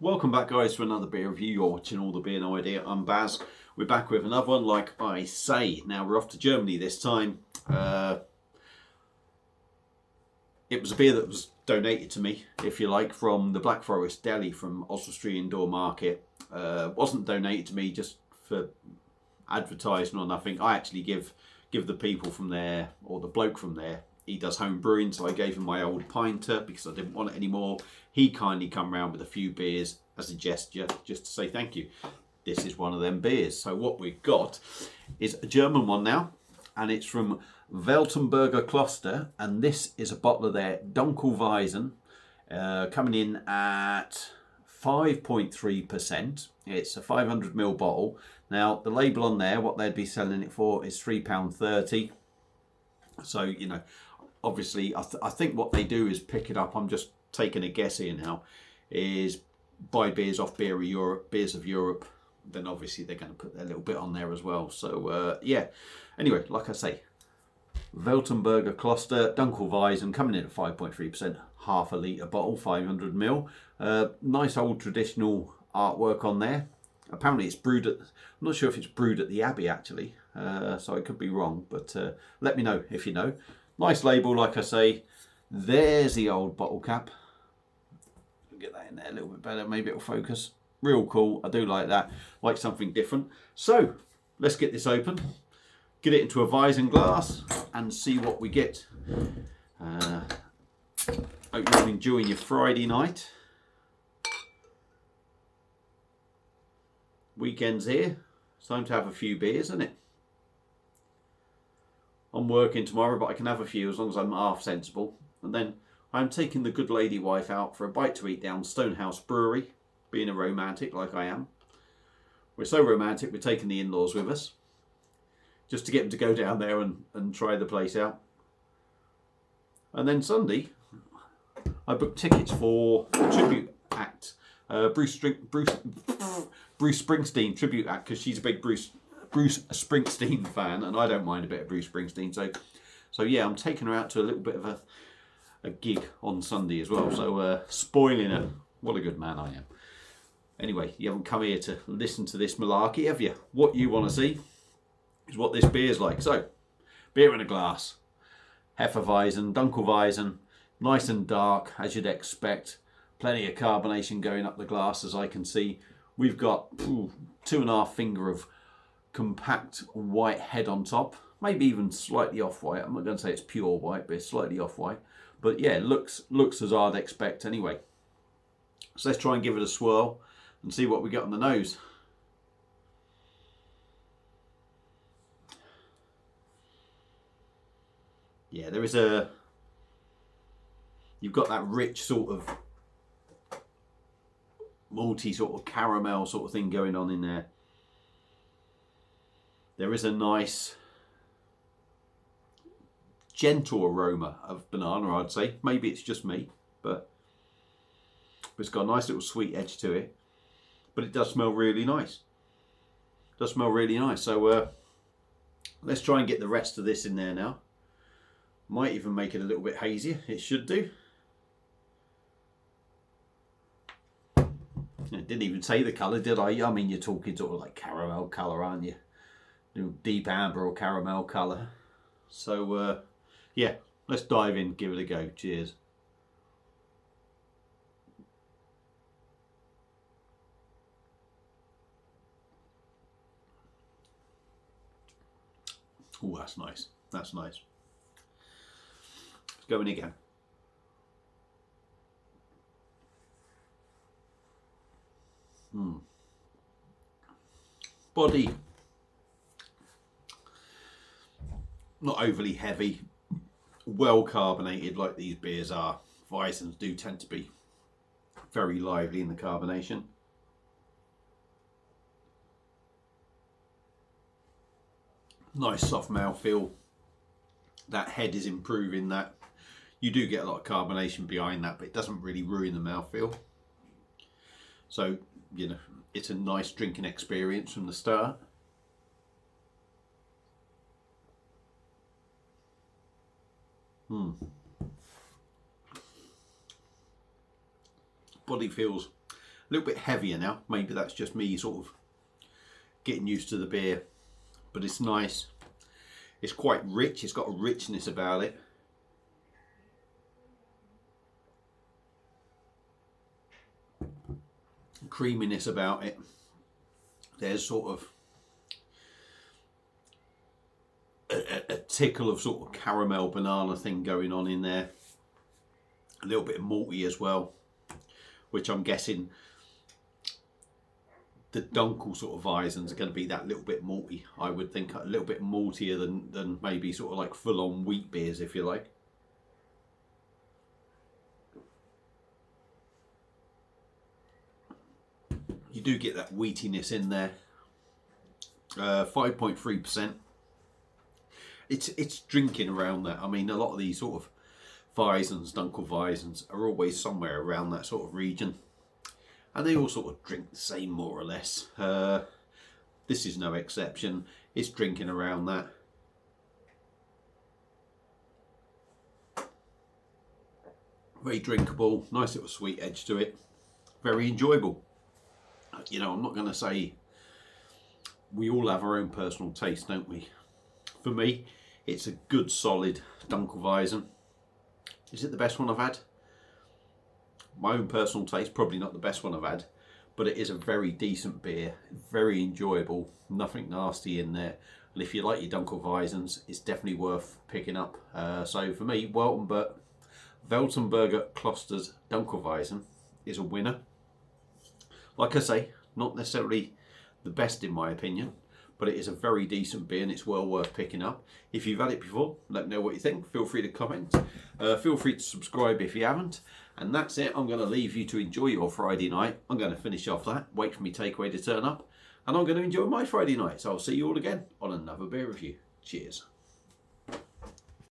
Welcome back, guys, to another beer review. You're watching All the Beer No Idea. I'm Baz. We're back with another one, like I say. Now we're off to Germany this time. It was a beer that was donated to me, if you like, from the Black Forest Deli from Oswestry Indoor Market. Wasn't donated to me just for advertising or nothing. I actually give the people from there, or the bloke from there, he does home brewing, so I gave him my old pinter because I didn't want it anymore. He kindly come round with a few beers as a gesture, just to say thank you. This is one of them beers. So what we've got is a German one now, and it's from Weltenburger Kloster, and this is a bottle of their dunkel weisse, coming in at 5.3%. It's a 500ml bottle. Now the label on there, what they'd be selling it for is £3.30. So, you know, obviously I think what they do is pick it up. I'm just taking a guess here now, is buy beers off Beers of Europe. Then obviously they're going to put their little bit on there as well. So yeah, anyway, like I say, Weltenburger Kloster dunkel weisse, and coming in at 5.3%, half a litre bottle, 500ml. Nice old traditional artwork on there. Apparently it's brewed at, I'm not sure if it's brewed at the Abbey actually, so I could be wrong, but let me know if you know. Nice label, like I say. There's the old bottle cap. Get that in there a little bit better, maybe it'll focus. Real cool, I do like that, like something different. So let's get this open, get it into a Weizen glass and see what we get. Hope you're enjoying your Friday night. Weekend's here, it's time to have a few beers, isn't it? I'm working tomorrow, but I can have a few as long as I'm half sensible. And then I'm taking the good lady wife out for a bite to eat down Stonehouse Brewery, being a romantic like I am. We're so romantic, we're taking the in-laws with us, just to get them to go down there and try the place out. And then Sunday, I booked tickets for a tribute act. Bruce Springsteen tribute act, because she's a big Bruce Springsteen fan, and I don't mind a bit of Bruce Springsteen. So yeah, I'm taking her out to a little bit of a gig on Sunday as well. So spoiling her. What a good man I am. Anyway, you haven't come here to listen to this malarkey, have you? What you want to see is what this beer's like. So, beer in a glass. Hefeweizen, dunkel weisse, nice and dark, as you'd expect. Plenty of carbonation going up the glass, as I can see. We've got 2.5 finger of compact white head on top. Maybe even slightly off-white. I'm not going to say it's pure white, but it's slightly off-white. But yeah, looks as I'd expect anyway. So let's try and give it a swirl and see what we get on the nose. Yeah, there is you've got that rich sort of malty sort of caramel sort of thing going on in there. There is a nice gentle aroma of banana, I'd say. Maybe it's just me, but it's got a nice little sweet edge to it. But it does smell really nice. It does smell really nice. So let's try and get the rest of this in there now. Might even make it a little bit hazier. It should do. It didn't even say the colour, did I? I mean, you're talking sort of like caramel colour, aren't you? Deep amber or caramel colour. So yeah, let's dive in, give it a go. Cheers. Oh, that's nice. That's nice. Let's go in again. Body, not overly heavy, well carbonated like these beers are. Weissens do tend to be very lively in the carbonation. Nice soft mouthfeel. That head is improving that. You do get a lot of carbonation behind that, but it doesn't really ruin the mouthfeel. So, you know, it's a nice drinking experience from the start. Body feels little bit heavier now. Maybe that's just me sort of getting used to the beer, but it's nice. It's quite rich. It's got a richness about it. Creaminess about it. There's sort of a tickle of sort of caramel banana thing going on in there. A little bit malty as well, which I'm guessing the dunkel sort of Weissens are going to be that little bit malty. I would think a little bit maltier than maybe sort of like full-on wheat beers, if you like. You do get that wheatiness in there. 5.3%. It's drinking around that. I mean, a lot of these sort of Weissens, dunkel Weissens, are always somewhere around that sort of region, and they all sort of drink the same, more or less. This is no exception. It's drinking around that. Very drinkable, nice little sweet edge to it. Very enjoyable. You know, I'm not going to say, we all have our own personal taste, don't we? For me, it's a good solid Dunkelweizen. Is it the best one I've had? My own personal taste, probably not the best one I've had, but it is a very decent beer, very enjoyable, nothing nasty in there. And if you like your Dunkelweizens, it's definitely worth picking up. So for me, Weltenburger Kloster's Dunkelweizen is a winner. Like I say, not necessarily the best in my opinion, but it is a very decent beer and it's well worth picking up. If you've had it before, let me know what you think. Feel free to comment. Feel free to subscribe if you haven't. And that's it. I'm going to leave you to enjoy your Friday night. I'm going to finish off that, wait for me takeaway to turn up, and I'm going to enjoy my Friday night. So I'll see you all again on another beer review. Cheers.